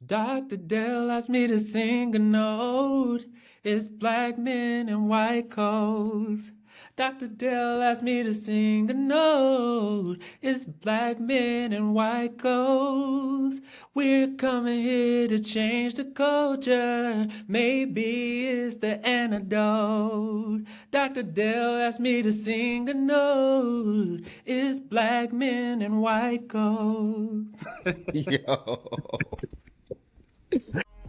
Dr. Dell asked me to sing a note. It's black men in white coats. Dr. Dell asked me to sing a note. It's black men in white coats. We're coming here to change the culture. Maybe it's the antidote. Dr. Dell asked me to sing a note. It's black men in white coats. Yo.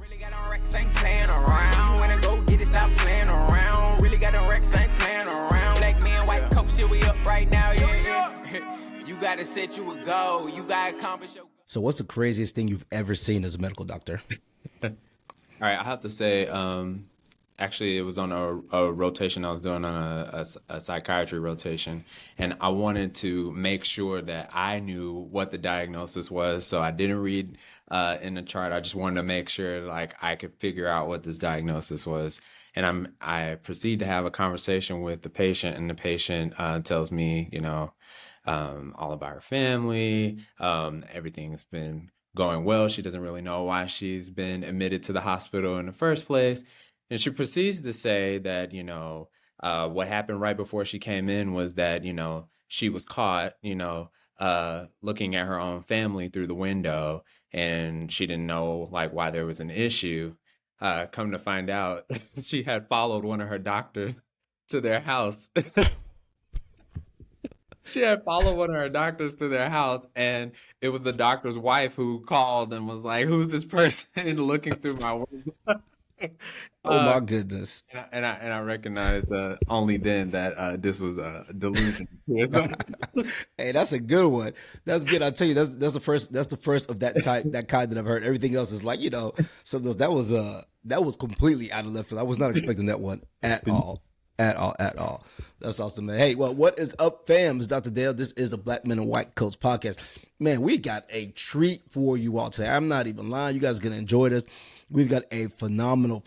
Really got them Rex, ain't playing around. When I go get it, stop playing around. Really got them Rex, ain't playing around. Black men, white coat, shit, we up right now, yeah. You gotta set you a goal. You gotta accomplish your goal. So what's the craziest thing you've ever seen as a medical doctor? All right, I have to say, actually, it was on a rotation I was doing on a psychiatry rotation, and I wanted to make sure that I knew what the diagnosis was, so I didn't read in the chart. I just wanted to make sure like I could figure out what this diagnosis was. And I proceed to have a conversation with the patient, and the patient tells me, all about her family. Everything's been going well. She doesn't really know why she's been admitted to the hospital in the first place. And she proceeds to say that, what happened right before she came in was that, she was caught, looking at her own family through the window, and she didn't know like why there was an issue. Come to find out, she had followed one of her doctors to their house. She had followed one of her doctors to their house, and it was the doctor's wife who called and was like, "Who's this person looking through my window?" Oh Uh, my goodness. and I recognized only then that this was a delusion. Hey, that's a good one. That's good. I tell you, that's the first. That's the first of that type, that kind that I've heard. Everything else is like, some of those, that was completely out of left field. I was not expecting that one at all. At all, at all. That's awesome, man. Hey, well, what is up, fam? It's Dr. Dale. This is the Black Men in White Coats podcast. Man, we got a treat for you all today. I'm not even lying. You guys are going to enjoy this. We've got a phenomenal,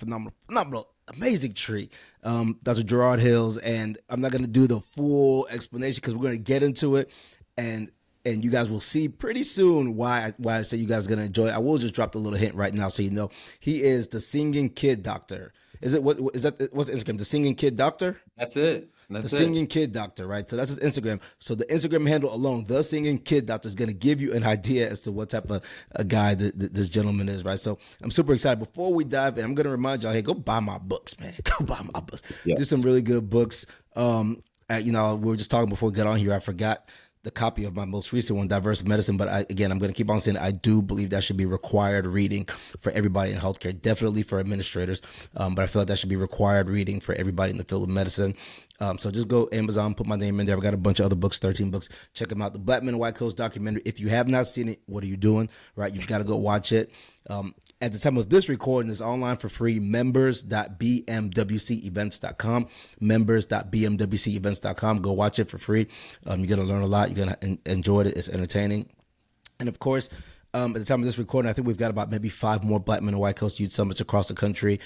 amazing treat. Dr. Gerard Hills, and I'm not going to do the full explanation because we're going to get into it, and you guys will see pretty soon why I say you guys are going to enjoy it. I will just drop the little hint right now so you know. He is the singing kid doctor. Is it, what is that? What's Instagram? The singing kid doctor? That's it. The singing kid doctor, right? So that's his Instagram. So the Instagram handle alone, the singing kid doctor, is going to give you an idea as to what type of a guy this gentleman is, right? So I'm super excited. Before we dive in, I'm going to remind y'all, hey, go buy my books, man. Go buy my books. Yes. There's some really good books. We were just talking before we got on here. I forgot the copy of my most recent one, Diverse Medicine. But I'm going to keep on saying I do believe that should be required reading for everybody in healthcare, definitely for administrators. But I feel like that should be required reading for everybody in the field of medicine. So just go Amazon, put my name in there. I've got a bunch of other books, 13 books. Check them out. The Black Men in White Coats documentary. If you have not seen it, what are you doing? Right? You've got to go watch it. At the time of this recording, it's online for free. Members.bmwcevents.com. Members.bmwcevents.com. Go watch it for free. You're going to learn a lot. You're going to enjoy it. It's entertaining. And of course, at the time of this recording, I think we've got about maybe 5 more Black Men in White Coats youth summits across the country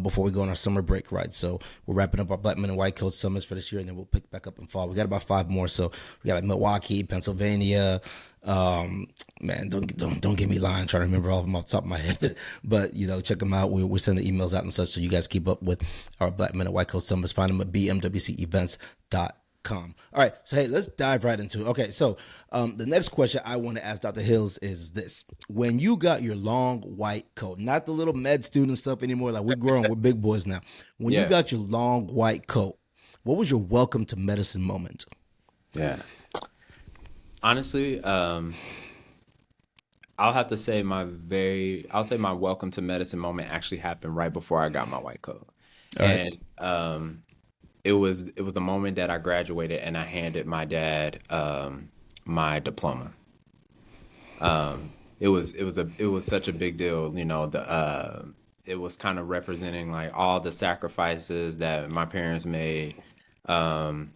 before we go on our summer break, right? So we're wrapping up our Black Men in White Coats summits for this year, and then we'll pick back up in fall. We got about 5 more. So we got like Milwaukee, Pennsylvania. Man, don't get me lying, trying to remember all of them off the top of my head. But check them out. We're sending emails out and such, so you guys keep up with our Black Men in White Coats summits. Find them at bmwcevents.com. All right, so hey, let's dive right into it. Okay, so the next question I want to ask Dr. Hills is this: when you got your long white coat, not the little med student stuff anymore, like we're grown, we're big boys now. When you got your long white coat, what was your welcome to medicine moment? Yeah. Honestly, I'll have to say my welcome to medicine moment actually happened right before I got my white coat. All right. And it was the moment that I graduated and I handed my dad my diploma. It was such a big deal, it was kind of representing like all the sacrifices that my parents made, to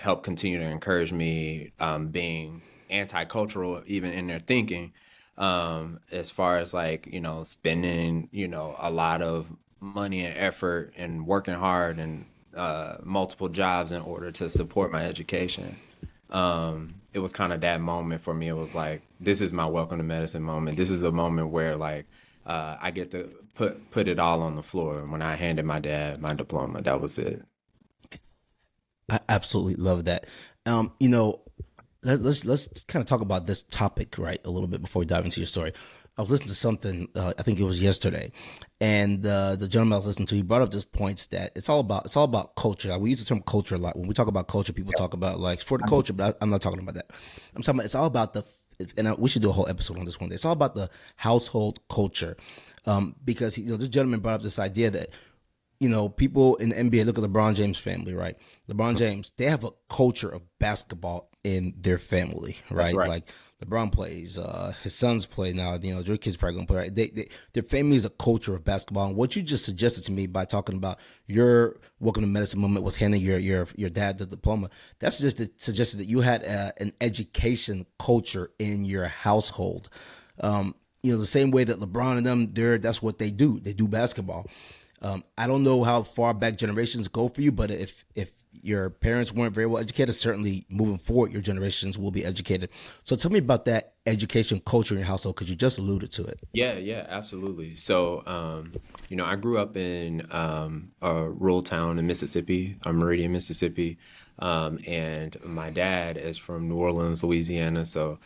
help continue to encourage me, being anti-cultural even in their thinking, as far as like, spending, a lot of money and effort and working hard and multiple jobs in order to support my education. it was kind of that moment for me. It was like, this is my welcome to medicine moment. This is the moment where like I get to put it all on the floor. When I handed my dad my diploma, that was it. I absolutely love that. Let's kind of talk about this topic, right, a little bit before we dive into your story. I was listening to something, I think it was yesterday, and the gentleman I was listening to, he brought up this point that it's all about culture. Like, we use the term culture a lot. When we talk about culture, people talk about like for the culture, but I'm not talking about that. I'm talking about it's all about we should do a whole episode on this one day. It's all about the household culture, because this gentleman brought up this idea that people in the NBA, look at LeBron James' family, right? LeBron James, they have a culture of basketball in their family, right? Like LeBron plays, his sons play now, your kids probably gonna play, right? Their family is a culture of basketball. And what you just suggested to me by talking about your welcome to medicine moment was handing your dad the diploma. That's just suggested that you had an education culture in your household. The same way that LeBron and them, that's what they do. They do basketball. I don't know how far back generations go for you, but if your parents weren't very well educated, certainly moving forward, your generations will be educated. So tell me about that education culture in your household, because you just alluded to it. Yeah, absolutely. So, I grew up in a rural town in Mississippi, Meridian, Mississippi. And my dad is from New Orleans, Louisiana. So,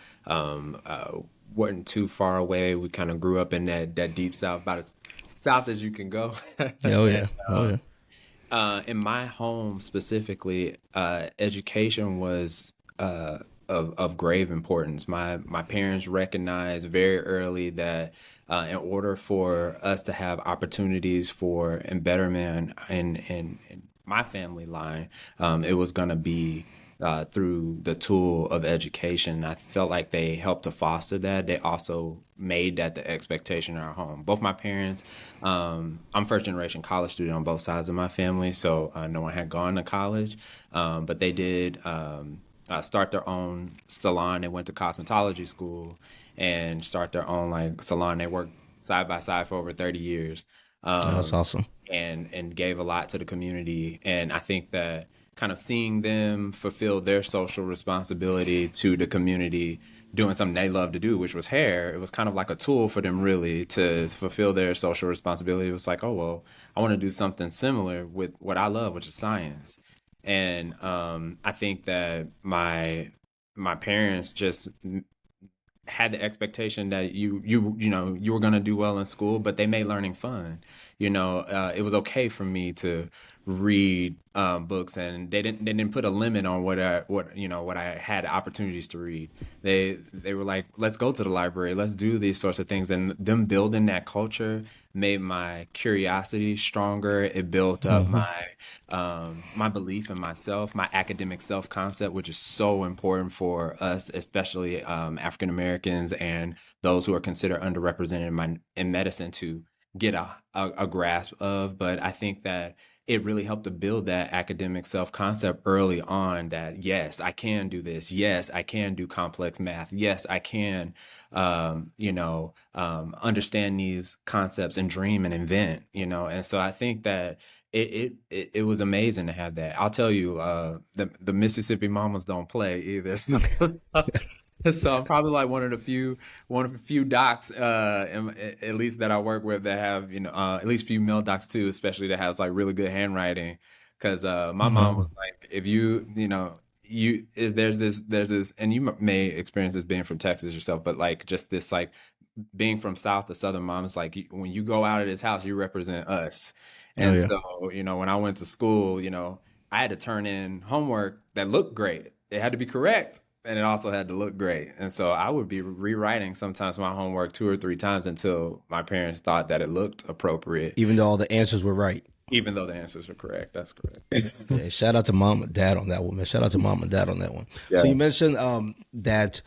wasn't too far away. We kind of grew up in that deep South, about as South as you can go. Oh yeah. In my home specifically, education was of grave importance. My parents recognized very early that in order for us to have opportunities for and betterment in my family line, it was going to be through the tool of education. I felt like they helped to foster that. They also made that the expectation in our home. Both my parents, I'm first generation college student on both sides of my family, so no one had gone to college, but they did start their own salon. They went to cosmetology school and start their own salon. They worked side by side for over 30 years. That's awesome. And gave a lot to the community. And I think that kind of seeing them fulfill their social responsibility to the community, doing something they love to do, which was hair, it was kind of like a tool for them really to fulfill their social responsibility. It was like, oh, well, I want to do something similar with what I love, which is science. And I think that my parents just had the expectation that you were going to do well in school, but they made learning fun. It was okay for me to read books, and they didn't put a limit on what I had opportunities to read. They were like, let's go to the library, let's do these sorts of things. And them building that culture made my curiosity stronger. It built up my belief in myself, my academic self-concept, which is so important for us, especially African Americans and those who are considered underrepresented in medicine, to get a grasp of. But I think that it really helped to build that academic self-concept early on, that yes, I can do this. Yes, I can do complex math. Yes, I can, understand these concepts and dream and invent, And so I think that it was amazing to have that. I'll tell you, the Mississippi mamas don't play either. So I'm probably like one of the few docs, at least that I work with, that have at least few male docs too, especially that has like really good handwriting. Because my mom was like, if there's this, and you may experience this being from Texas yourself, but like just this like being from South to Southern mom, it's like when you go out of this house, you represent us. And so when I went to school, I had to turn in homework that looked great. It had to be correct. And it also had to look great. And so I would be rewriting sometimes my homework 2 or 3 times until my parents thought that it looked appropriate. Even though all the answers were right. Even though the answers were correct. That's correct. Yeah, shout out to mom and dad on that one, man. Shout out to mom and dad on that one. Yeah. So you mentioned that,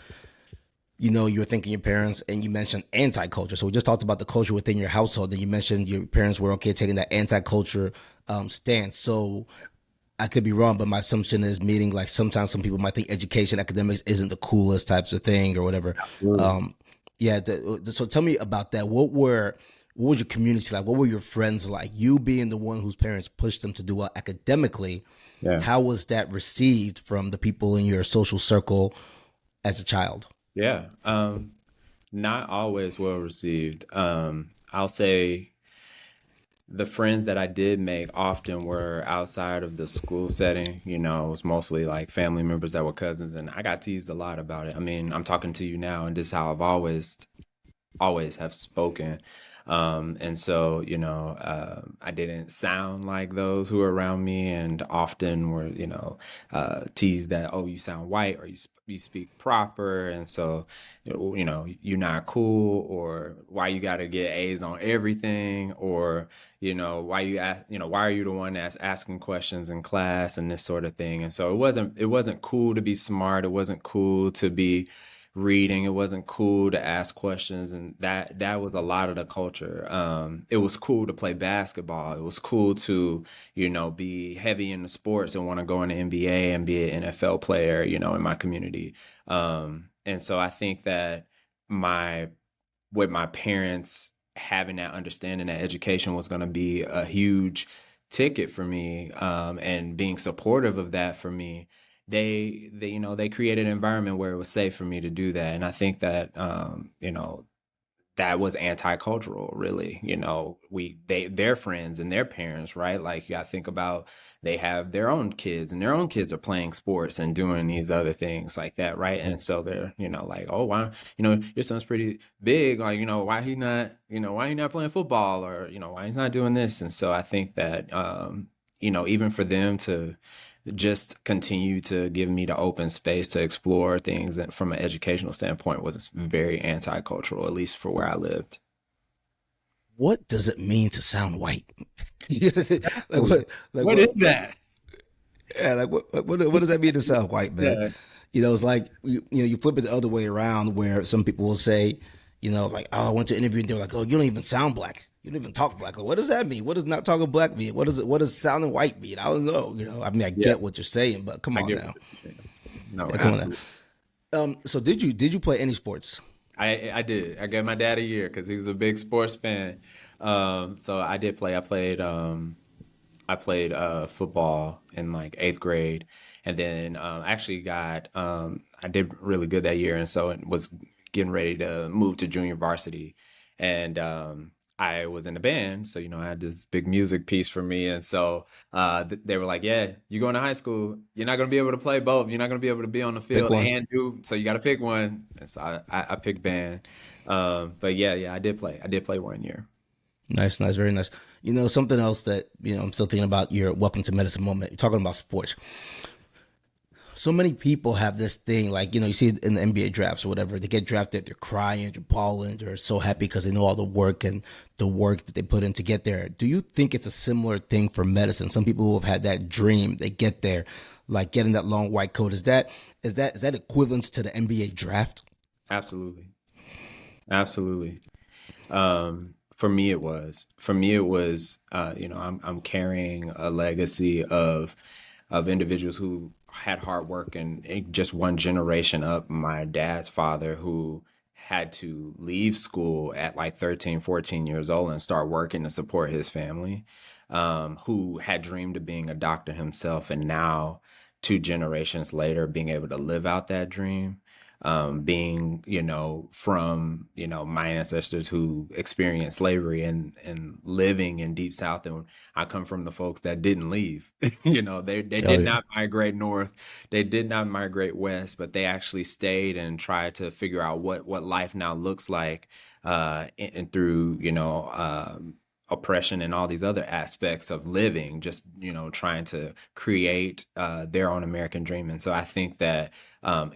you were thinking your parents, and you mentioned anti-culture. So we just talked about the culture within your household. Then you mentioned your parents were okay taking that anti-culture stance. So I could be wrong, but my assumption is, meaning like sometimes some people might think education, academics isn't the coolest types of thing or whatever. So tell me about that. What was your community like? What were your friends like? You being the one whose parents pushed them to do well academically, how was that received from the people in your social circle? as a child? Yeah. Not always well received. I'll say the friends that I did make often were outside of the school setting. You know, it was mostly like family members that were cousins, and I got teased a lot about it. I mean, I'm talking to you now, and this is how I've always have spoken. And so, I didn't sound like those who were around me, and often were, teased that, oh, you sound white, or you speak proper. And so, you're not cool, or why you got to get A's on everything, or, why are you the one that's asking questions in class, and this sort of thing. And so it wasn't cool to be smart. It wasn't cool to be reading. It wasn't cool to ask questions, and that was a lot of the culture. It was cool to play basketball. It was cool to, be heavy in the sports and want to go in the NBA and be an NFL player, in my community. And so I think that with my parents having that understanding that education was going to be a huge ticket for me, and being supportive of that for me, they created an environment where it was safe for me to do that. And I think that, that was anti-cultural, really. Their friends and their parents, right? Like, you gotta think about, they have their own kids, and their own kids are playing sports and doing these other things like that, right? And so they're, like, oh, why, your son's pretty big, like, why he not playing football, or, why he's not doing this. And so I think that, even for them to just continue to give me the open space to explore things, and from an educational standpoint, was very anti-cultural, at least for where I lived. What does it mean to sound white? like what? Like What is that? Yeah, like what does that mean to sound white, man? Yeah. It's like you flip it the other way around, where some people will say, like, oh, I went to an interview and they're like, oh, you don't even sound black. You don't even talk black. Like, what does that mean? What does not talking black mean? What does sounding white mean? I don't know. I mean, I Yeah, get what you're saying, but come I on get now. what you're saying. No, Yeah, come on absolutely. now. So did you play any sports? I did. I gave my dad a year because he was a big sports fan. So I did play. I played football in like eighth grade, and then actually I did really good that year, and so it was getting ready to move to junior varsity, and I was in the band, so I had this big music piece for me, and so they were like, "Yeah, you going to high school, you're not going to be able to play both. You're not going to be able to be on the Pick field one. and do. So you got to pick one." And so I picked band. But yeah, I did play. I did play 1 year. Nice, nice, very nice. Something else that I'm still thinking about your welcome to medicine moment. You're talking about sports. So many people have this thing, like, you see it in the NBA drafts or whatever. They get drafted, they're crying, they're bawling, they're so happy because they know all the work that they put in to get there. Do you think it's a similar thing for medicine? Some people who have had that dream, they get there, like getting that long white coat. Is that equivalence to the NBA draft? Absolutely, absolutely. For me, it was. For me, it was. I'm carrying a legacy of individuals who had hard work, and just one generation up. My dad's father, who had to leave school at like 13, 14 years old and start working to support his family, who had dreamed of being a doctor himself, and now, 2 generations later, being able to live out that dream, being, from, my ancestors who experienced slavery, and living in Deep South. And I come from the folks that didn't leave. They Oh did yeah. not migrate north. They did not migrate west, but they actually stayed and tried to figure out what life now looks like, and through, oppression and all these other aspects of living, just trying to create their own American dream. And so I think that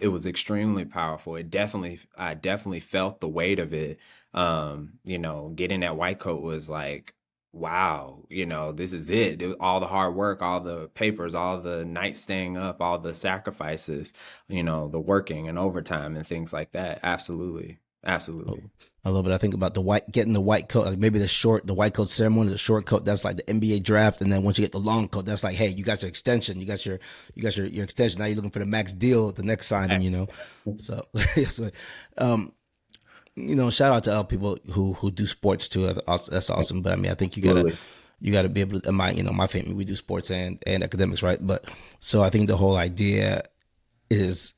it was extremely powerful. I definitely felt the weight of it. Getting that white coat was like, wow, this is it. All the hard work, all the papers, all the nights staying up, all the sacrifices, the working and overtime and things like that. Absolutely, Oh, absolutely. I love it. I think about getting the white coat, like maybe the white coat ceremony, the short coat. That's like the NBA draft, and then once you get the long coat, that's like, hey, you got your extension, you got your extension. Now you're looking for the max deal at the next signing, Ex- So, so um, shout out to all people who do sports too. That's awesome. But I mean, I think you gotta Absolutely. you gotta be able to. My family, we do sports and academics, right? But so I think the whole idea is,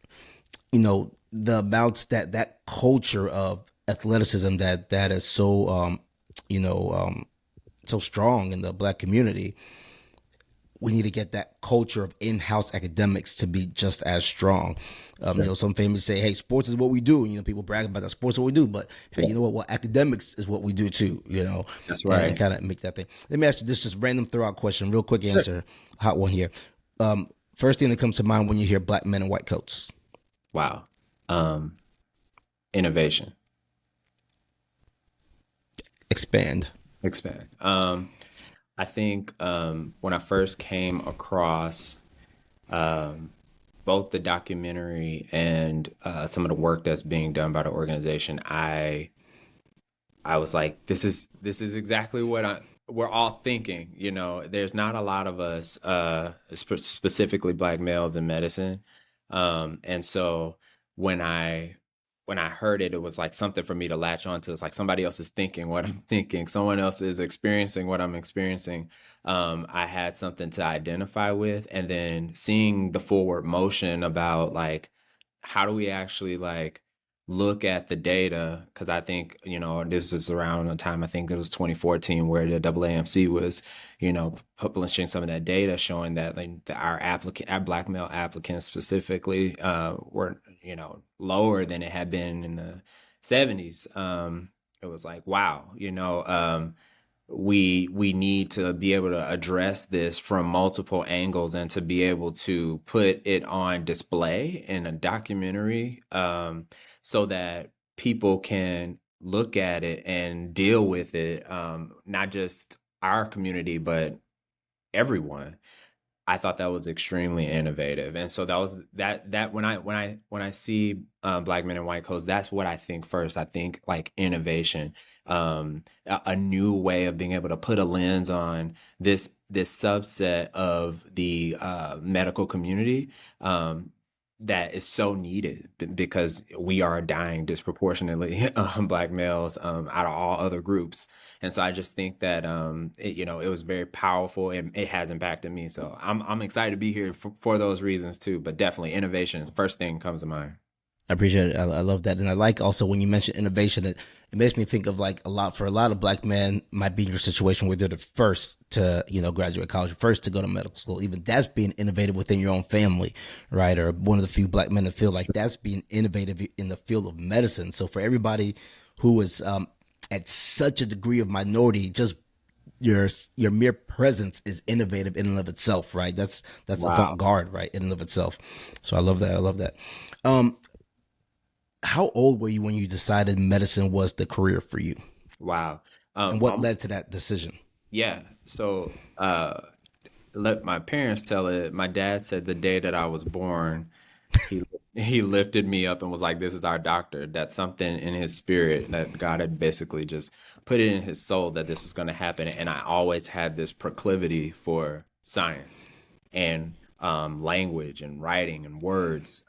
the amounts that culture of athleticism that is so you know so strong in the black community, we need to get that culture of in-house academics to be just as strong. You know, some famous say, "Hey, sports is what we do." You know, people brag about that sports is what we do, but hey, you know what? Well, academics is what we do too. You know, That's and right. kind of make that thing. Let me ask you this, just random throw-out question, real quick answer, hot one here. First thing that comes to mind when you hear black men in white coats. Wow. Um, Innovation. Expand. Expand. I think when I first came across um, both the documentary and some of the work that's being done by the organization, I was like, this is exactly what we're all thinking. You know, there's not a lot of us, specifically black males in medicine, and so when I when I heard it, it was like something for me to latch onto. It's like somebody else is thinking what I'm thinking, someone else is experiencing what I'm experiencing. I had something to identify with, and then seeing the forward motion about like how do we actually like look at the data, because I think, you know, this is around the time, I think it was 2014, where the AAMC was, you know, publishing some of that data showing that like our black male applicants specifically were, you know, lower than it had been in the 70s. It was like, wow, you know, we need to be able to address this from multiple angles and to be able to put it on display in a documentary, so that people can look at it and deal with it, not just our community but everyone. I thought that was extremely innovative, and so that was that when I see black men in white coats, that's what I think first. I think like innovation, a new way of being able to put a lens on this subset of the medical community, that is so needed because we are dying disproportionately, black males, out of all other groups. And so I just think that it, you know, it was very powerful and it has impacted me. So I'm excited to be here for those reasons too. But definitely innovation, first thing comes to mind. I appreciate it. I love that. And I like also when you mention innovation, it makes me think of like for a lot of black men might be in your situation where they're the first to, you know, graduate college, first to go to medical school. Even that's being innovative within your own family, right? Or one of the few black men that feel like that's being innovative in the field of medicine. So for everybody who is at such a degree of minority, just your mere presence is innovative in and of itself, right? That's Wow. avant-garde, right, in and of itself. So I love that. I love that. Um, how old were you when you decided medicine was the career for you, Wow. and what I'm led to that decision? Yeah. So let my parents tell it. My dad said the day that I was born, he he lifted me up and was like, "This is our doctor." That's something in his spirit that God had basically just put it in his soul that this was going to happen. And I always had this proclivity for science and language and writing and words.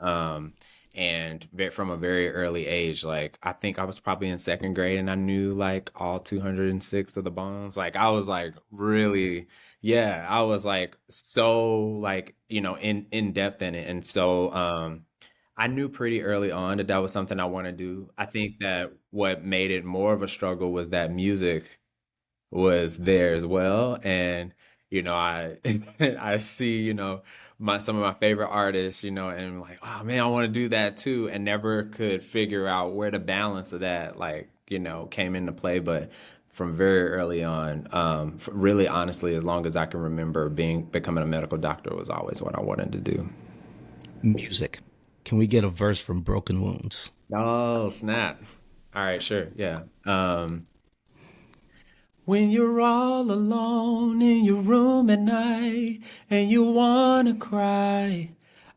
And from a very early age, like I think I was probably in second grade and I knew like all 206 of the bones. Like I was like really, yeah, I was like so like, you know, in depth in it. And so I knew pretty early on that that was something I want to do. I think that what made it more of a struggle was that music was there as well. And you know, I I see, you know, my some of my favorite artists, you know, and I'm like, oh man, I want to do that too, and never could figure out where the balance of that, like, you know, came into play. But from very early on, really honestly, as long as I can remember, becoming a medical doctor was always what I wanted to do. Music. Can we get a verse from Broken Wounds? Oh, snap. All right, sure. Yeah. When you're all alone in your room at night and you wanna cry,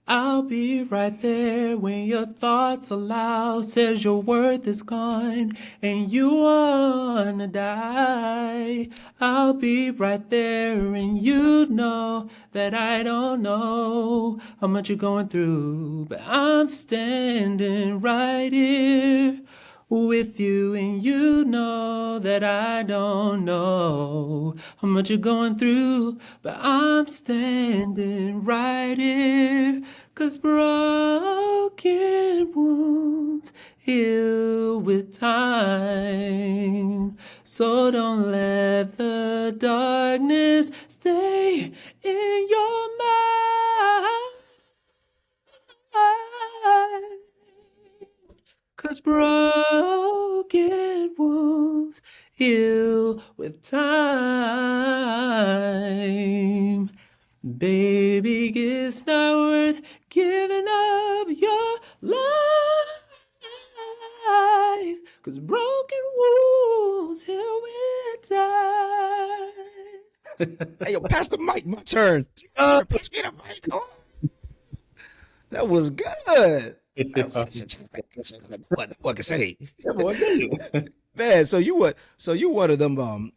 I'll be right there when your thoughts aloud says your worth is gone and you wanna die. I'll be right there and you know that I don't know how much you're going through, but I'm standing right here with you, and you know that I don't know how much you're going through, but I'm standing right here, 'cause broken wounds heal with time. So don't let the darkness stay in your mind. 'Cause broken wounds heal with time. Baby, it's not worth giving up your life. 'Cause broken wounds heal with time. Hey, yo, pass the mic. My turn. Pass me the mic. Oh, that was good. What I can say, man. So you what? So you one of them?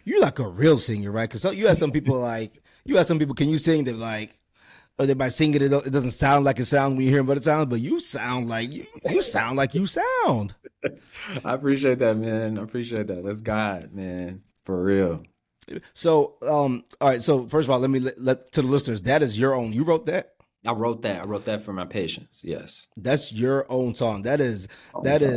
You like a real singer, right? Because you have some people like you have some people. Can you sing that like? Or they might sing it. It doesn't sound like it sounds when you hear what it sounds, but you sound like you sound like you sound. I appreciate that, man. I appreciate that. That's God, man. For real. So, all right. So first of all, let me let to the listeners. That is your own. You wrote that. I wrote that. I wrote that for my patients. Yes. That's your own song. That is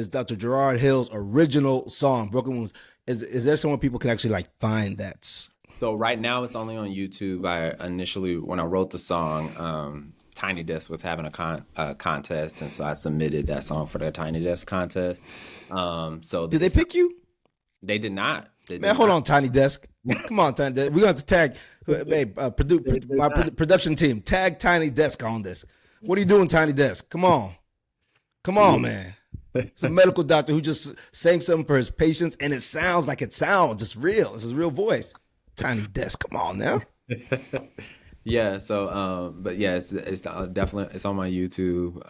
Dr. Gerard Hill's original song, Brooken Wound. Is there somewhere people can actually like find that? So right now it's only on YouTube. I initially, when I wrote the song, Tiny Desk was having a contest, and so I submitted that song for their Tiny Desk contest. So Did they pick you? They did not. Man, hold on, Tiny Desk. Come on, Tiny Desk. We're going to have to tag my production team. Tag Tiny Desk on this. What are you doing, Tiny Desk? Come on. Come on, man. It's a medical doctor who just sang something for his patients, and it sounds like it sounds. It's real. It's his real voice. Tiny Desk. Come on now. Yeah. So, but yeah, it's definitely it's on my YouTube.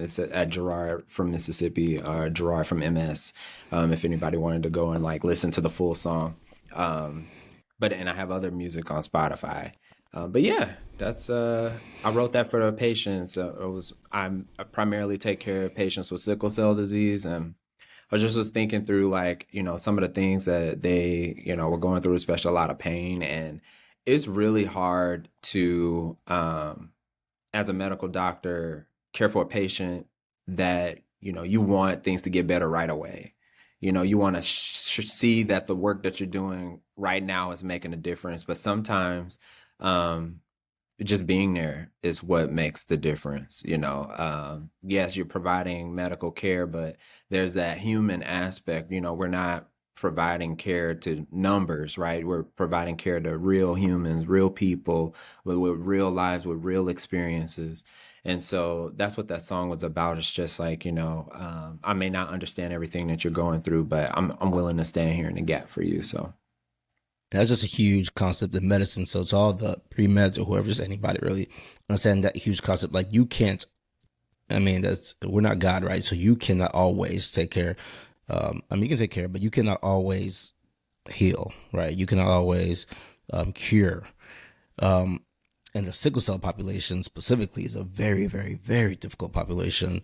It's at Gerard from Mississippi or Gerard from MS. If anybody wanted to go and like listen to the full song. And I have other music on Spotify. But yeah, that's I wrote that for the patients. I primarily take care of patients with sickle cell disease, and I just was thinking through like, some of the things that they, were going through, especially a lot of pain. And it's really hard to, as a medical doctor, care for a patient that, you want things to get better right away. You want to see that the work that you're doing right now is making a difference. But sometimes just being there is what makes the difference. Yes, you're providing medical care, but there's that human aspect. We're not providing care to numbers, right? We're providing care to real humans, real people with real lives, with real experiences. And so that's what that song was about. It's just like, I may not understand everything that you're going through, but I'm willing to stand here in the gap for you. So that's just a huge concept in medicine. So it's all the pre-meds or whoever's anybody really understand that huge concept. Like you can't, we're not God, right? So you cannot always take care. You can take care, but you cannot always heal, right? You cannot always cure. And the sickle cell population specifically is a very, very, very difficult population.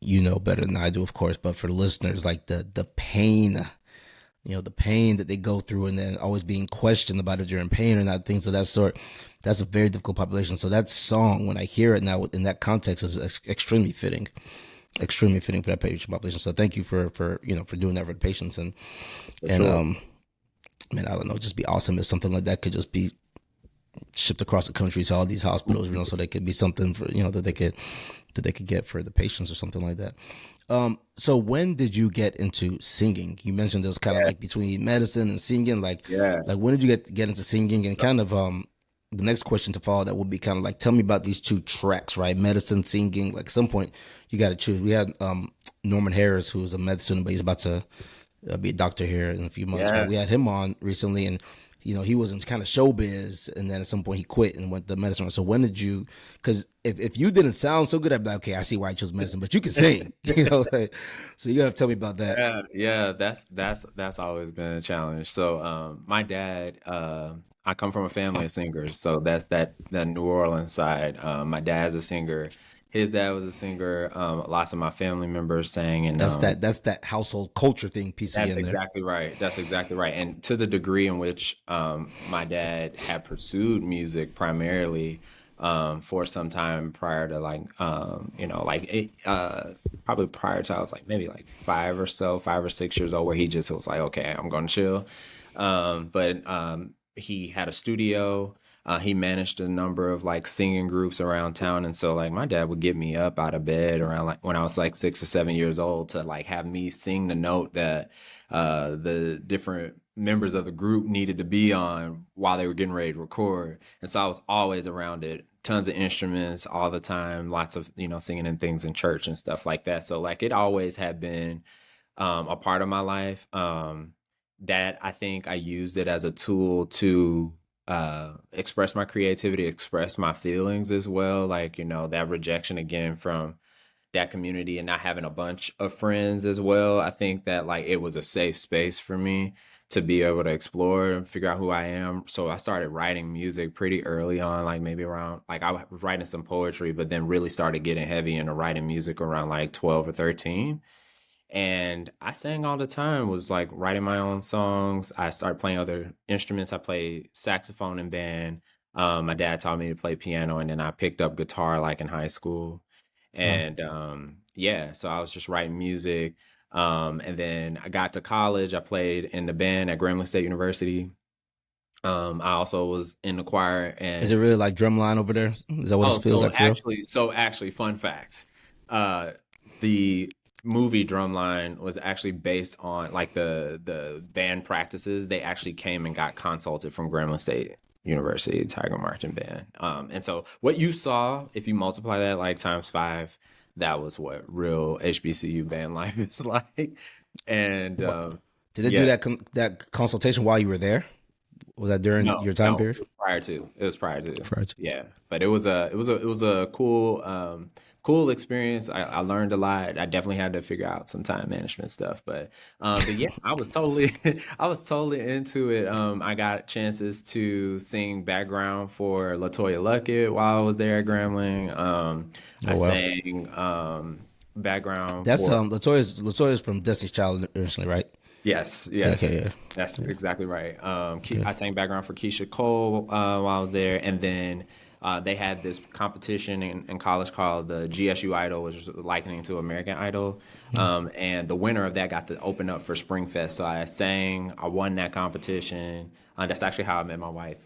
You know better than I do, of course, but for the listeners, like the pain, the pain that they go through, and then always being questioned about if you're in pain or not, things of that sort. That's a very difficult population. So that song, when I hear it now in that context, is extremely fitting for that patient population. So thank you for doing that for the patients. And sure. I don't know, just be awesome if something like that could just be shipped across the country to all these hospitals, so they could be something for, that they could get for the patients or something like that. So when did you get into singing? You mentioned it was kind of like between medicine and singing, like when did you get into singing? And kind of, the next question to follow that would be kind of like, tell me about these two tracks, right? Medicine, singing, like at some point you got to choose. We had, Norman Harris, who's a med student, but he's about to be a doctor here in a few months. Right? We had him on recently, and he was in kind of showbiz, and then at some point he quit and went to medicine. So when did you? Because if you didn't sound so good, I'd be like, okay, I see why I chose medicine, but you can sing, so you gotta tell me about that. Yeah, that's always been a challenge. So my dad, I come from a family of singers, so that's that New Orleans side. My dad's a singer. His dad was a singer. Lots of my family members sang, and That's that household culture thing piece that's again there. exactly right. That's exactly right. And to the degree in which my dad had pursued music primarily for some time prior to like probably prior to I was like maybe like 5 or 6 years old, where he just was like, okay, I'm gonna chill. But he had a studio. He managed a number of like singing groups around town, and so like my dad would get me up out of bed around like when I was like 6 or 7 years old to like have me sing the note that the different members of the group needed to be on while they were getting ready to record. And so I was always around it, tons of instruments all the time, lots of singing and things in church and stuff like that. So like it always had been a part of my life. That I think I used it as a tool to express my creativity, express my feelings as well. Like, that rejection again from that community and not having a bunch of friends as well. I think that like it was a safe space for me to be able to explore and figure out who I am. So I started writing music pretty early on, like maybe around like I was writing some poetry, but then really started getting heavy into writing music around like 12 or 13. And I sang all the time, was like writing my own songs. I started playing other instruments. I played saxophone in band. My dad taught me to play piano, and then I picked up guitar like in high school. Wow. And yeah, so I was just writing music. And then I got to college. I played in the band at Grambling State University. I also was in the choir. Is And it really like drumline over there? Is that what it oh, feels like for you? so actually, fun fact. Uh, the movie Drumline was actually based on like the band practices. They actually came and got consulted from Grambling State University Tiger Marching Band. And so what you saw, if you multiply that like times five, that was what real HBCU band life is like. And What did they do yeah, that consultation while you were there? Was that during no, your time no, it period? was prior to. It was prior to. Prior to. Yeah, but it was a cool cool experience. I learned a lot. I definitely had to figure out some time management stuff, but yeah, I was totally I was totally into it. I got chances to sing background for Latoya Luckett while I was there at Grambling. I Oh wow. sang background That's for Latoya's from Destiny's Child originally, right? yes, Yeah, yes. okay, yeah. That's Yeah. exactly right. Okay. I sang background for Keisha Cole while I was there, and then they had this competition in college called the GSU Idol, which is likening to American Idol, and the winner of that got to open up for Springfest. So I sang, I won that competition. That's actually how I met my wife,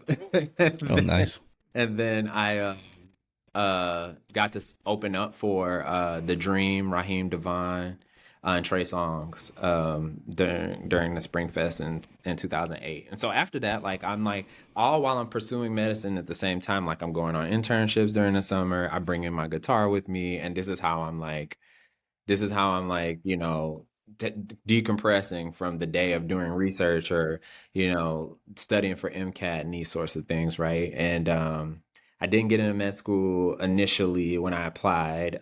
Oh nice. and then I got to open up for The Dream, Raheem Devon, and Trey Songs during the Spring Fest in 2008. And so after that, like I'm like all while I'm pursuing medicine at the same time, like I'm going on internships during the summer. I bring in my guitar with me, and this is how I'm like, decompressing from the day of doing research or, studying for MCAT and these sorts of things, right? And I didn't get into med school initially when I applied.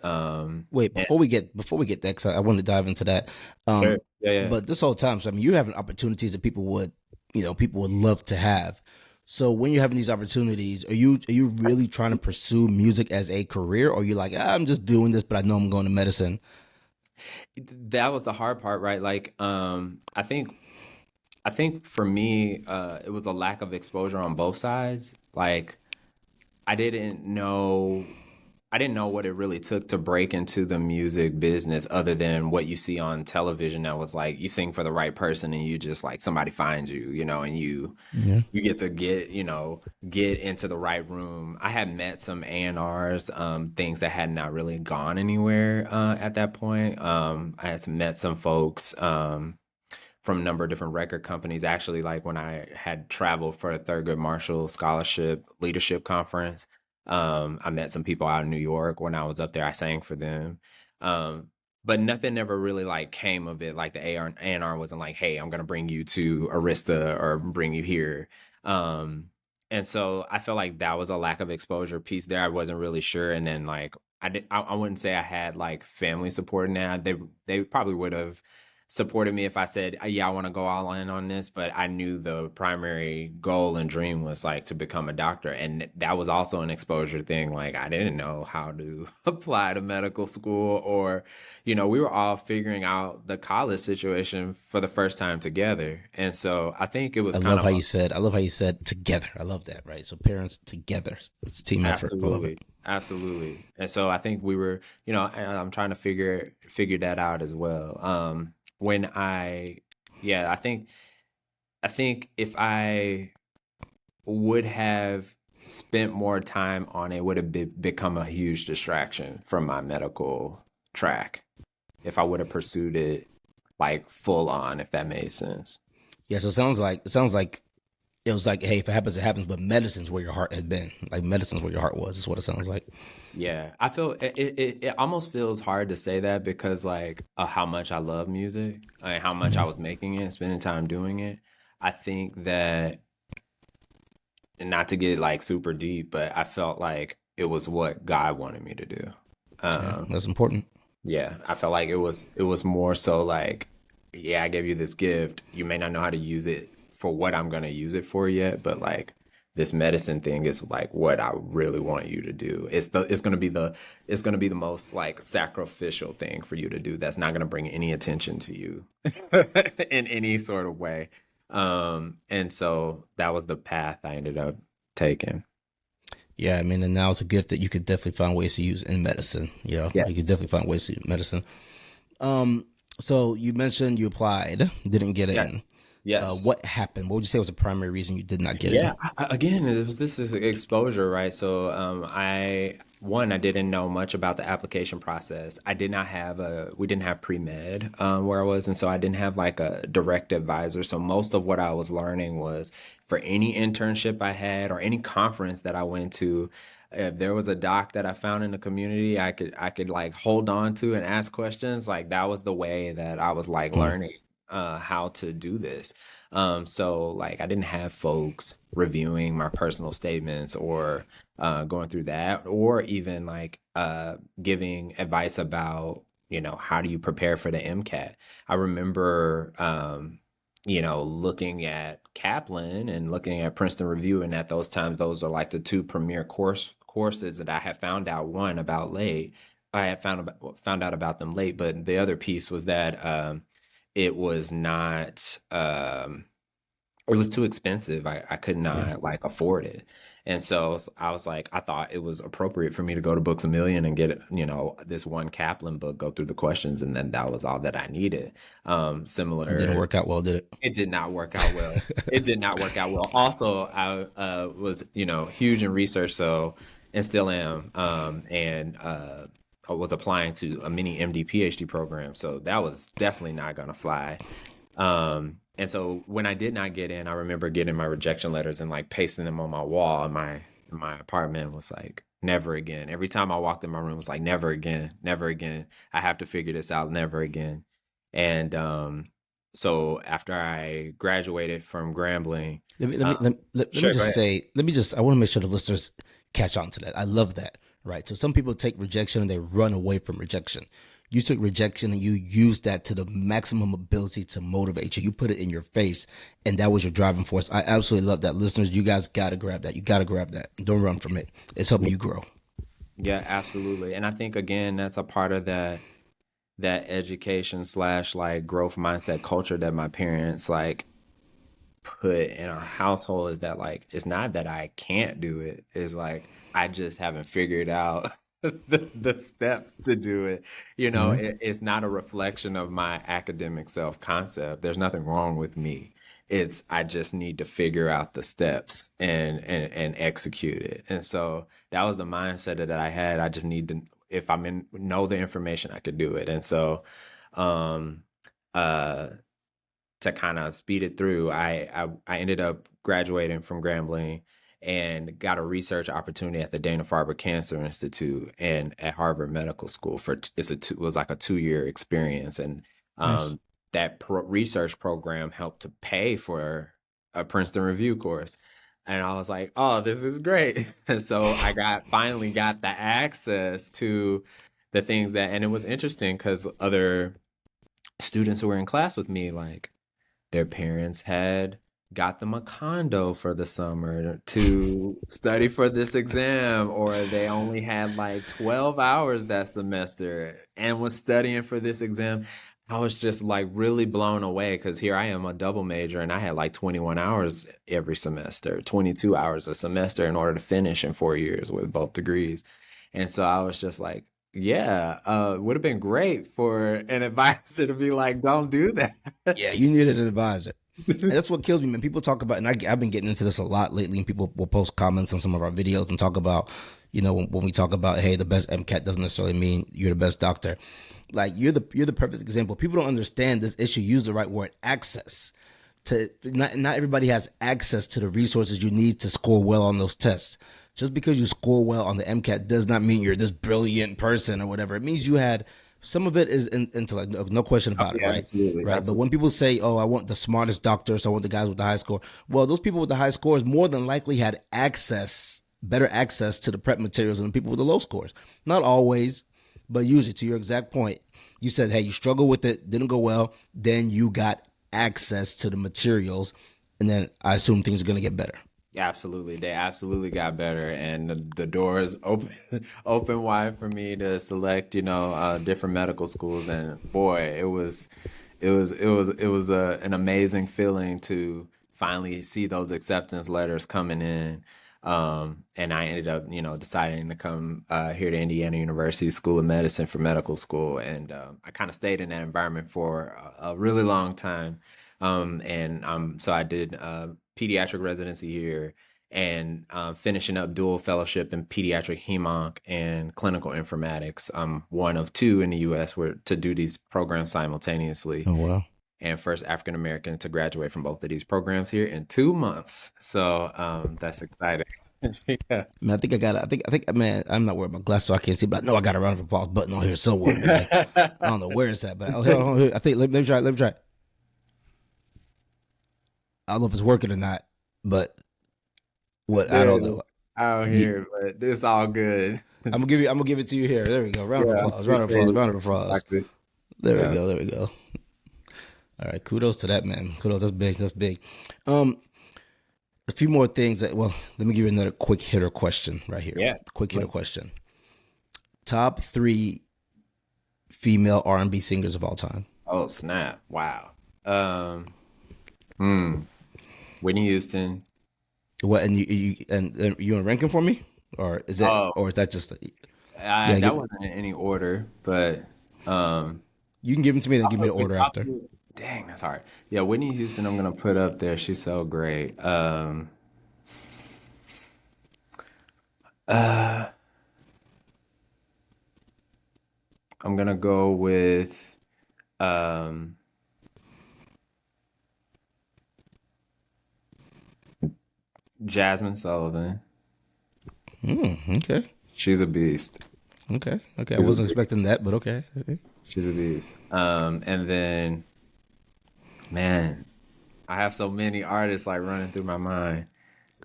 Wait, And before we get that, 'cause I want to dive into that. sure, Um, yeah, yeah. but this whole time, so I mean, you're having opportunities that people would love to have. So when you're having these opportunities, are you really trying to pursue music as a career, or are you like, I'm just doing this, but I know I'm going to medicine? That was the hard part, right? Like, I think for me, it was a lack of exposure on both sides. Like, I didn't know I didn't know what it really took to break into the music business other than what you see on television that was like you sing for the right person and you just like somebody finds you, and Yeah. you get to get into the right room. I had met some A&Rs, things that had not really gone anywhere at that point. I had met some folks from a number of different record companies. Actually, like when I had traveled for a Thurgood Marshall Scholarship Leadership Conference, I met some people out in New York when I was up there. I sang for them. Um, but nothing ever really like came of it. Like the A&R wasn't like, hey, I'm gonna bring you to Arista or bring you here. Um, and so I felt like that was a lack of exposure piece there. I wasn't really sure. And then like I wouldn't say I had like family support in that. They probably would have supported me if I said, yeah, I want to go all in on this, but I knew the primary goal and dream was like to become a doctor. And that was also an exposure thing. Like I didn't know how to apply to medical school, or, we were all figuring out the college situation for the first time together. And so I think it was kind of I love how you said together. I love that, right? So parents together. It's a team effort. I love it. absolutely, absolutely. And so I think we were, and I'm trying to figure that out as well. When I, yeah, I think if I would have spent more time on it, would have become a huge distraction from my medical track. If I would have pursued it like full on, if that made sense. Yeah, so it sounds like it was like, hey, if it happens, it happens. But medicine's where your heart had been. Like medicine's where your heart was. Is what it sounds like. Yeah, I feel it almost feels hard to say that because like how much I love music and how much I Mhm. was making it, spending time doing it. I think that, and not to get like super deep, but I felt like it was what God wanted me to do. Yeah, Um, that's important. yeah, I felt like it was more so like, yeah, I gave you this gift. You may not know how to use it for what I'm gonna use it for yet, but like this medicine thing is like what I really want you to do. It's gonna be the most like sacrificial thing for you to do. That's not gonna bring any attention to you in any sort of way. And so that was the path I ended up taking. Yeah, I mean, and now it's a gift that you could definitely find ways to use in medicine. You could Yes. definitely find ways to use medicine. Um, so you mentioned you applied, didn't get in. Yes. Yes. What happened? What would you say was the primary reason you did not get Yeah, in? again, it was this is exposure, right? So, I didn't know much about the application process. We didn't have pre-med where I was, and so I didn't have like a direct advisor. So most of what I was learning was for any internship I had or any conference that I went to, if there was a doc that I found in the community, I could like hold on to and ask questions. Like that was the way that I was like Mm, learning how to do this. So like I didn't have folks reviewing my personal statements or going through that, or even like giving advice about, how do you prepare for the MCAT. I remember looking at Kaplan and looking at Princeton Review, and at those times those are like the two premier courses that I had found out one about late. I had found out about them late, but the other piece was that it was not it was too expensive. I could yeah. not like afford it. And so I was like, I thought it was appropriate for me to go to Books a Million and get, this one Kaplan book, go through the questions, and then that was all that I needed. It didn't Similar, work out well, did it? it did not work out well. It did not work out well. Also, I was, huge in research, so and still am. And I was applying to a mini MD PhD program, so that was definitely not gonna fly. And so when I did not get in, I remember getting my rejection letters and like pasting them on my wall in my apartment. Was like, never again. Every time I walked in my room, it was like, never again, never again. I have to figure this out, never again. And so after I graduated from Grambling, Let me let uh, me let, let me sure, go just ahead. say, I want to make sure the listeners catch on to that. I love that. Right. So some people take rejection and they run away from rejection. You took rejection and you used that to the maximum ability to motivate you. You put it in your face, and that was your driving force. I absolutely love that. Listeners, you guys gotta grab that. You gotta grab that. Don't run from it. It's helping you grow. Yeah, absolutely. And I think again, that's a part of that education slash like growth mindset culture that my parents like put in our household, is that like it's not that I can't do it. It's like I just haven't figured out the steps to do it. Mhm. It's not a reflection of my academic self concept. There's nothing wrong with me. It's I just need to figure out the steps and execute it. And so that was the mindset that I had. I just need to, if I'm in know the information, I could do it. And so um uh to kind of speed it through, I ended up graduating from Grambling and got a research opportunity at the Dana-Farber Cancer Institute and at Harvard Medical School for it was like a 2-year experience, and Nice. um, that research program helped to pay for a Princeton Review course. And I was like, "Oh, this is great!" And so I finally got the access to the things that, and it was interesting because other students who were in class with me, like their parents had got them a condo for the summer to study for this exam, or they only had like 12 hours that semester and was studying for this exam. I was just like really blown away because here I am, a double major, and I had like 21 hours every semester, 22 hours a semester in order to finish in 4 years with both degrees. And so I was just like, yeah, would have been great for an advisor to be like, don't do that. Yeah, you needed an advisor. And that's what kills me, man. People talk about, and I've been getting into this a lot lately, and people will post comments on some of our videos and talk about, when we talk about, hey, the best MCAT doesn't necessarily mean you're the best doctor. Like, you're the perfect example. People don't understand this issue. Use the right word, access. Not everybody has access to the resources you need to score well on those tests. Just because you score well on the MCAT does not mean you're this brilliant person or whatever. It means you had, some of it is intellect, no question about it, right? Absolutely, right. absolutely. But when people say, "Oh, I want the smartest doctor, so I want the guys with the high score," well, those people with the high scores more than likely had better access to the prep materials than the people with the low scores. Not always, but usually. To your exact point, you said, "Hey, you struggled with it, didn't go well," then you got access to the materials, and then I assume things are going to get better. Absolutely. They absolutely got better, and the doors open open wide for me to select, different medical schools. And boy, it was an amazing feeling to finally see those acceptance letters coming in. And I ended up, deciding to come here to Indiana University School of Medicine for medical school, and I kind of stayed in that environment for a really long time. And so I did pediatric residency here, and finishing up dual fellowship in pediatric hemonc and clinical informatics. I'm one of two in the U.S. where to do these programs simultaneously. Oh wow! And first African American to graduate from both of these programs here in 2 months. So that's exciting. Yeah. Man, I think, man, I'm not worried about glasses, so I can't see, but I know I got a round of applause button on here somewhere, man. I don't know where it's at, but hold on. I think let me try. I don't know if it's working or not, but I don't know. Out here, but it's all good. I'm gonna give it to you here. There we go. Round of applause. Round of applause. Exactly. There Yeah. we go. All right, kudos to that, man. Kudos. That's big. A few more things. Let me give you another quick hitter question right here. Yeah. Quick hitter question. Top 3 female R&B singers of all time. Oh snap! Wow. Whitney Houston. What, and you in ranking for me, or is that just That wasn't in any order, but you can give them to me, then give me the order after. Dang, that's hard. Yeah, Whitney Houston, I'm gonna put up there. She's so great. I'm gonna go with Jasmine Sullivan. Okay. She's a beast. I wasn't expecting that, but okay. She's a beast. And then, man, I have so many artists like running through my mind.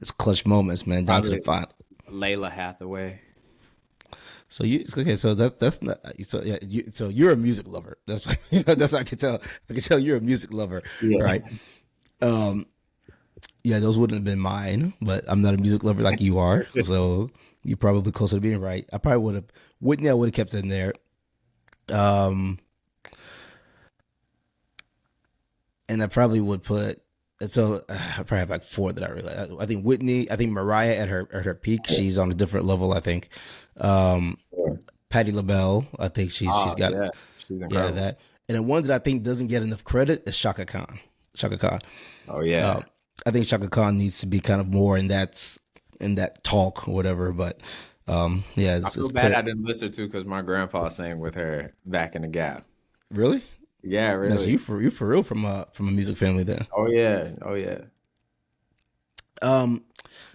It's clutch moments, man. Down to the final. Layla Hathaway. So that's not so yeah. So you're a music lover. That's that's I can tell. I can tell you're a music lover, Yeah. right? Yeah, those wouldn't have been mine, but I'm not a music lover like you are. So you're probably closer to being right. I probably would have Whitney. I would have kept in there. And I probably would put. So I probably have like 4 that I really. I think Whitney. I think Mariah at her peak. She's on a different level. I think. Patti LaBelle. I think she's got she's incredible. that. And then one that I think doesn't get enough credit is Shaka Khan. Oh yeah. I think Shaka Khan needs to be kind of more in that talk or whatever. But yeah, I feel bad I didn't listen to because my grandpa sang with her back in the Gap. Really? Yeah, really. No, so you for real from a music family then. Oh yeah.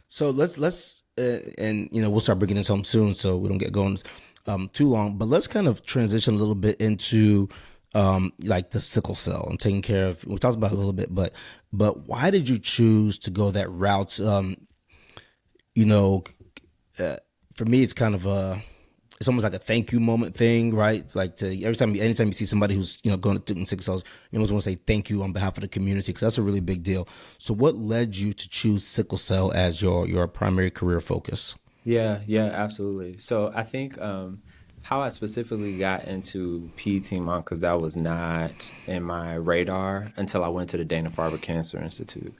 So let's and we'll start bringing this home soon, so we don't get going too long. But let's kind of transition a little bit into like the sickle cell and taking care of. We talked about it a little bit, but why did you choose to go that route? For me, it's kind of it's almost like a thank you moment thing, right? It's like anytime you see somebody who's going to sickle cells, you almost want to say thank you on behalf of the community, because that's a really big deal. So what led you to choose sickle cell as your primary career focus? Yeah, yeah, absolutely. So I think how I specifically got into PT because that was not in my radar until I went to the Dana-Farber Cancer Institute.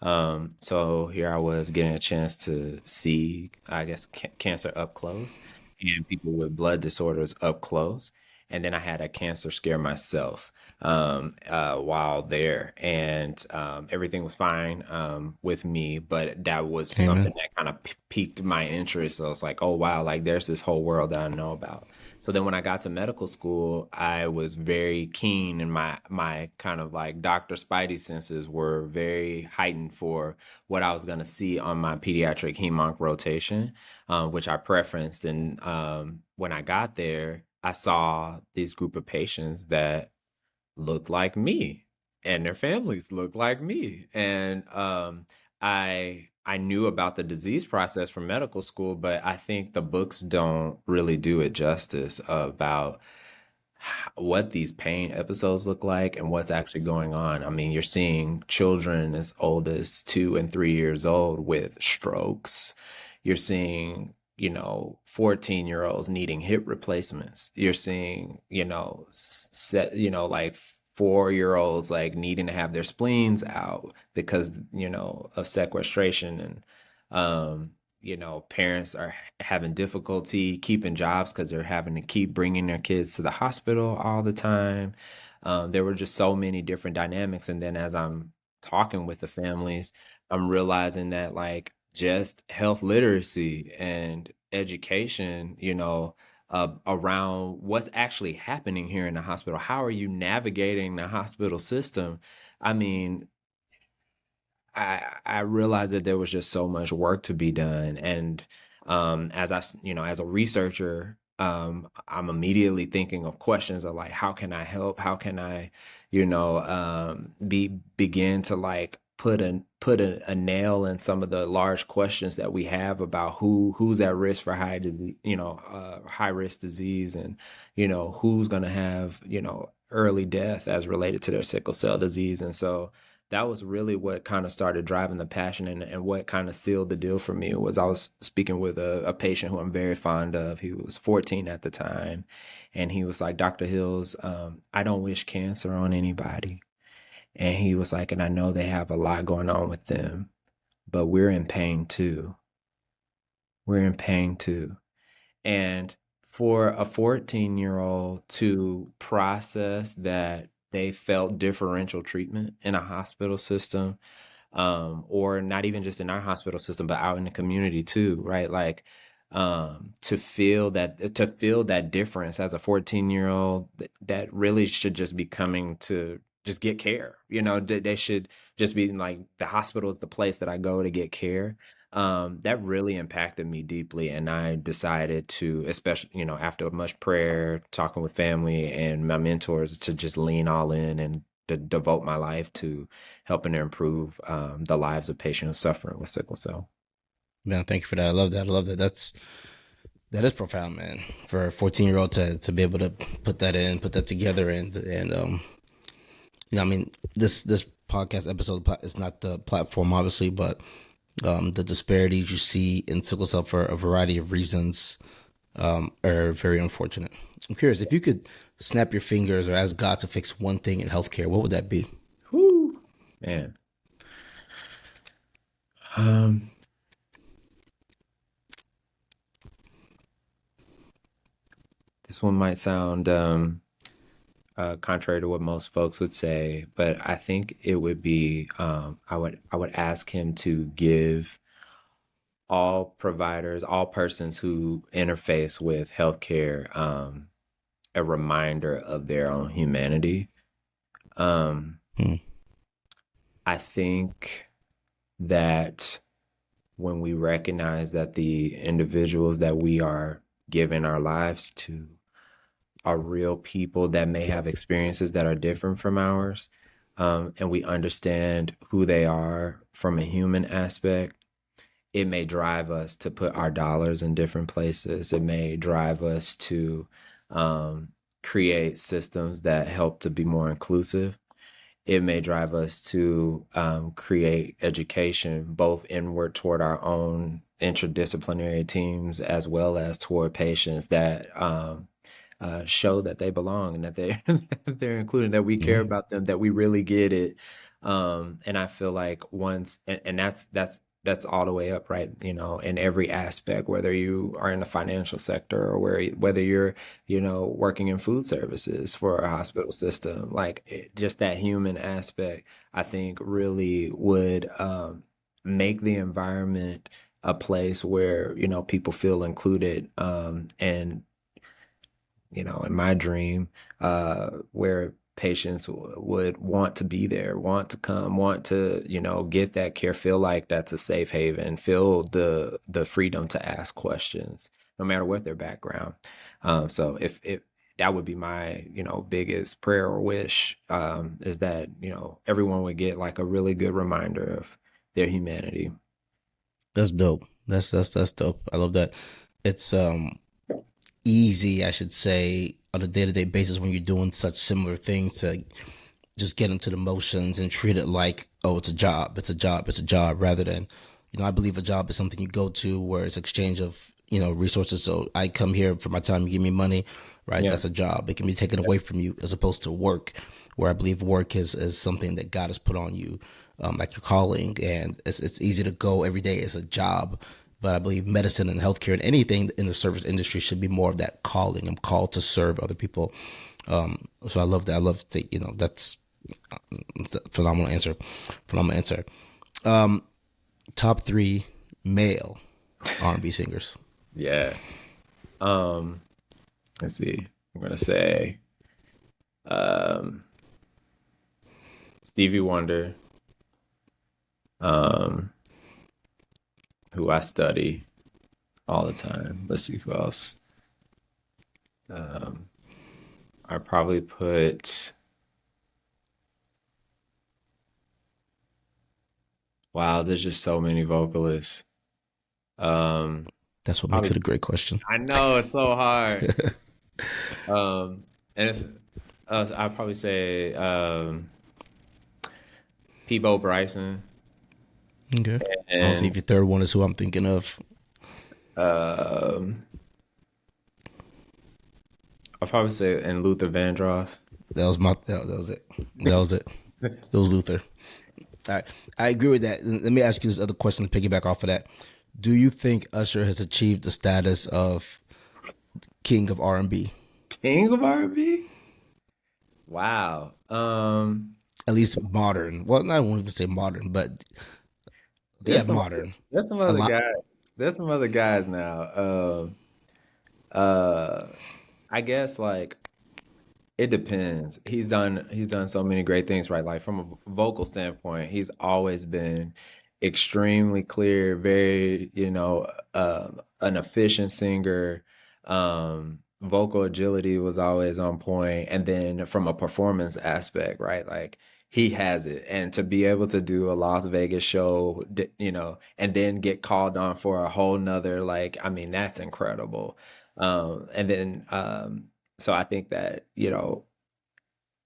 So here I was getting a chance to see, I guess, cancer up close and people with blood disorders up close. And then I had a cancer scare myself while there, and everything was fine with me. But that was something Amen. that kind of piqued my interest. So I was like, oh wow, like there's this whole world that I know about. So then when I got to medical school, I was very keen, and my kind of like Dr. Spidey senses were very heightened for what I was going to see on my pediatric hemonc rotation, which I preferenced. And when I got there, I saw these group of patients that looked like me, and their families looked like me. And I knew about the disease process from medical school, but I think the books don't really do it justice about what these pain episodes look like and what's actually going on. I mean, you're seeing children as old as 2 and 3 years old with strokes. You're seeing 14-year-olds needing hip replacements. You're seeing like 4-year-olds like needing to have their spleens out because of sequestration. And parents are having difficulty keeping jobs because they're having to keep bringing their kids to the hospital all the time. There were just so many different dynamics. And then as I'm talking with the families, I'm realizing that like just health literacy and education, around what's actually happening here in the hospital. How are you navigating the hospital system? I mean, I realized that there was just so much work to be done. And as a researcher, I'm immediately thinking of questions of like, how can I help? How can I, begin to like put a nail in some of the large questions that we have about who's at risk for high risk disease, and who's going to have early death as related to their sickle cell disease. And so that was really what kind of started driving the passion, and what kind of sealed the deal for me was I was speaking with a patient who I'm very fond of. He was 14 at the time, and he was like, Dr. Hills, I don't wish cancer on anybody. And he was like, and I know they have a lot going on with them, but we're in pain too. We're in pain too. And for a 14-year-old to process that they felt differential treatment in a hospital system, or not even just in our hospital system, but out in the community too, right? Like, to feel that difference as a 14-year-old, that really should just be coming to just get care. They should just be like, the hospital is the place that I go to get care. That really impacted me deeply, and I decided to, especially after much prayer, talking with family and my mentors, to just lean all in and to devote my life to helping to improve the lives of patients suffering with sickle cell. Man, thank you for that. I love that. That is profound, man. For a 14-year-old to be able to put that together, and I mean, this podcast episode is not the platform, obviously, but the disparities you see in sickle cell for a variety of reasons are very unfortunate. I'm curious, if you could snap your fingers or ask God to fix one thing in healthcare, what would that be? Whew, man. This one might sound contrary to what most folks would say, but I think it would be, I would ask him to give all providers, all persons who interface with healthcare, a reminder of their own humanity. I think that when we recognize that the individuals that we are giving our lives to are real people that may have experiences that are different from ours, and we understand who they are from a human aspect, it may drive us to put our dollars in different places. It may drive us to um, create systems that help to be more inclusive. It may drive us to create education both inward toward our own interdisciplinary teams as well as toward patients that show that they belong and that they they're included, that we care Mhm. about them, that we really get it. And I feel like once, and that's all the way up, right? You know, in every aspect, whether you are in the financial sector or whether you're, you know, working in food services for a hospital system, like just that human aspect, I think really would make the environment a place where, you know, people feel included, and you know, in my dream, where patients would want to be there, want to come, want to, you know, get that care, feel like that's a safe haven, feel the freedom to ask questions, no matter what their background. So if that would be my, you know, biggest prayer or wish, is that, you know, everyone would get like a really good reminder of their humanity. That's dope. That's dope. I love that. It's easy, I should say, on a day to day basis when you're doing such similar things to just get into the motions and treat it like, oh, it's a job, it's a job, it's a job, rather than, you know, I believe a job is something you go to where it's exchange of, you know, resources. So I come here for my time, you give me money, right? Yeah. That's a job. It can be taken away from you as opposed to work, where I believe work is something that God has put on you, like your calling, and it's easy to go every day as a job. But I believe medicine and healthcare and anything in the service industry should be more of that calling. I'm called to serve other people. So I love that. I love that. You know, that's a phenomenal answer. Phenomenal answer. Top three male R&B singers. Yeah. Um, let's see. I'm gonna say um Stevie Wonder, um, who I study all the time. Let's see who else. Um, I probably put, wow, there's just so many vocalists. Um, That's what makes probably it a great question. I know it's so hard. And it's I'd probably say Peebo Bryson Okay. I'll see if and your third one is who I'm thinking of. um I'll probably say and Luther Vandross. That was it. That was it. It was Luther. All right. I agree with that. Let me ask you this other question to piggyback off of that. Do you think Usher has achieved the status of king of R&B? King of R&B? Wow. At least modern. Well, I won't even say modern, but yeah, There's some modern. there's some A other lot. guys. There's some other guys now. Uh I guess like it depends. He's done so many great things, right? Like from a vocal standpoint, he's always been extremely clear, very, you know, an efficient singer. Vocal agility was always on point. And then from a performance aspect, right? Like he has it. And to be able to do a Las Vegas show, you know, and then get called on for a whole nother, like, I mean, that's incredible. And then so I think that, you know,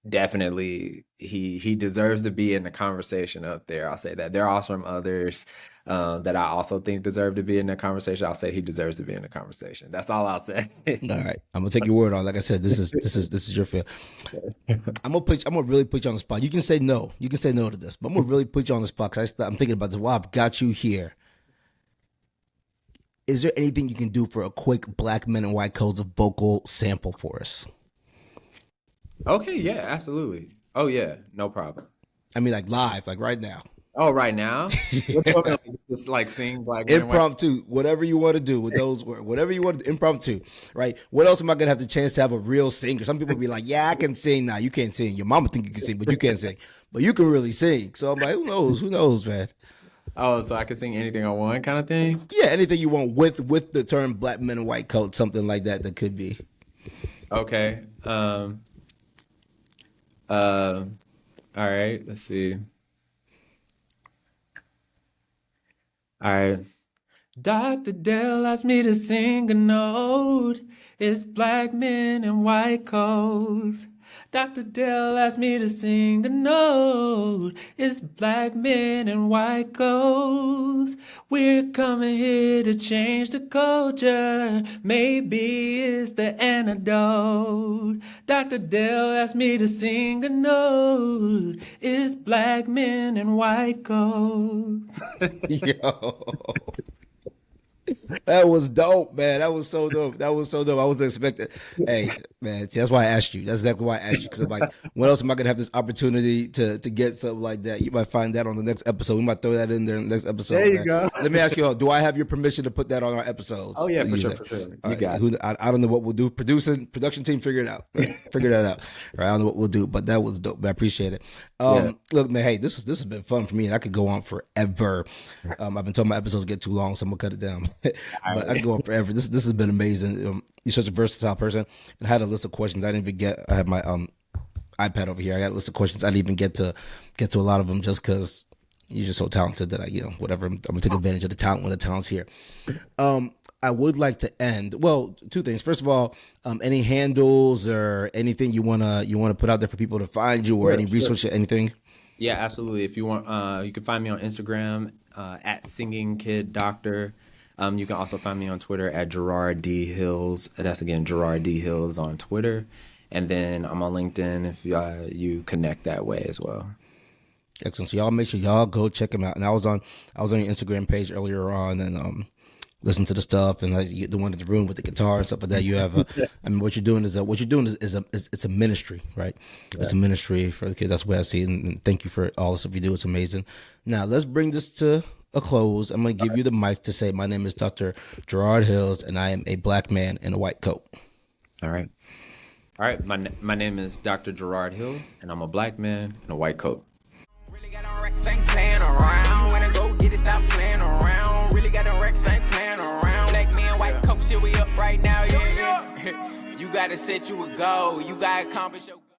definitely he deserves to be in the conversation up there. I'll say that. There are some others that I also think deserve to be in the conversation. I'll say he deserves to be in the conversation. That's all I'll say. All right. I'm gonna take your word on it. Like I said, this is your field. I'm gonna really put you on the spot. You can say no. You can say no to this, but I'm gonna really put you on the spot because I'm thinking about this. While I've got you here, is there anything you can do for a quick Black Men and White Codes of vocal sample for us? Okay, yeah, absolutely. Oh yeah, no problem. I mean, like live, like right now. Oh, right now? What you want me to like, just like sing Black Men White? Impromptu, whatever you want to do with those words, whatever you want to impromptu, right? What else am I gonna have the chance to have a real singer? Some people be like, "Yeah, I can sing." Now you can't sing. Your mama think you can sing, but you can't sing. But you can really sing. So I'm like, who knows? Who knows, man? Oh, so I can sing anything I want kind of thing? Yeah, anything you want with the term Black Men and White Coat, something like that. That could be. Okay. Uh, all right, let's see. All right. Dr. Dale asked me to sing a note. It's black men in white coats. Dr. Dale asked me to sing a note. It's black men in white coats. We're coming here to change the culture. Maybe it's the antidote. Dr. Dale asked me to sing a note. It's black men in white coats. Yo. That was dope, man. That was so dope. That was so dope. I wasn't expecting. Hey, man, see, that's why I asked you. That's exactly why I asked you. Because I'm like, when else am I going to have this opportunity to get something like that? You might find that on the next episode. We might throw that in there in the next episode. There you man. go. Let me ask you all, do I have your permission to put that on our episodes? Oh, yeah, to for use sure, that? for sure. You All right, got it. I don't know what we'll do. Production team, figure it out. Right? Figure that out. Right? I don't know what we'll do, but that was dope. I appreciate it. Look, man, hey, this has been fun for me, and I could go on forever. I've been told my episodes get too long, so I'm gonna cut it down. But I could go on forever. This has been amazing. You're such a versatile person. And I had a list of questions I didn't even get. I have my iPad over here. I got a list of questions. I didn't even get to a lot of them just because you're just so talented that whatever. I'm gonna take advantage of the talent when the talent's here. I would like to end. Well, two things. First of all, any handles or anything you wanna put out there for people to find you, or any resource, anything. Yeah, absolutely. If you want, you can find me on Instagram at Singing Kid Doctor. You can also find me on Twitter at Gerard D Hills. That's again Gerard D Hills on Twitter, and then I'm on LinkedIn if you connect that way as well. Excellent. So y'all make sure y'all go check him out. And I was on your Instagram page earlier on, and listen to the stuff, and the one in the room with the guitar and stuff like that. You have I mean, what you're doing is it's a ministry, right? Yeah. It's a ministry for the kids. That's the way I see it. And thank you for all the stuff you do. It's amazing. Now let's bring this to a close. I'm going to give you the mic to say, my name is Dr. Gerard Hills, and I am a black man in a white coat. All right. My name is Dr. Gerard Hills, and I'm a black man in a white coat. Really got them Rex, ain't playing around. When I go get it, stop playing around. Really got them Rex, ain't playing around. Black men, white coat, shit, we up right now, yeah. You gotta set you a goal. You gotta accomplish your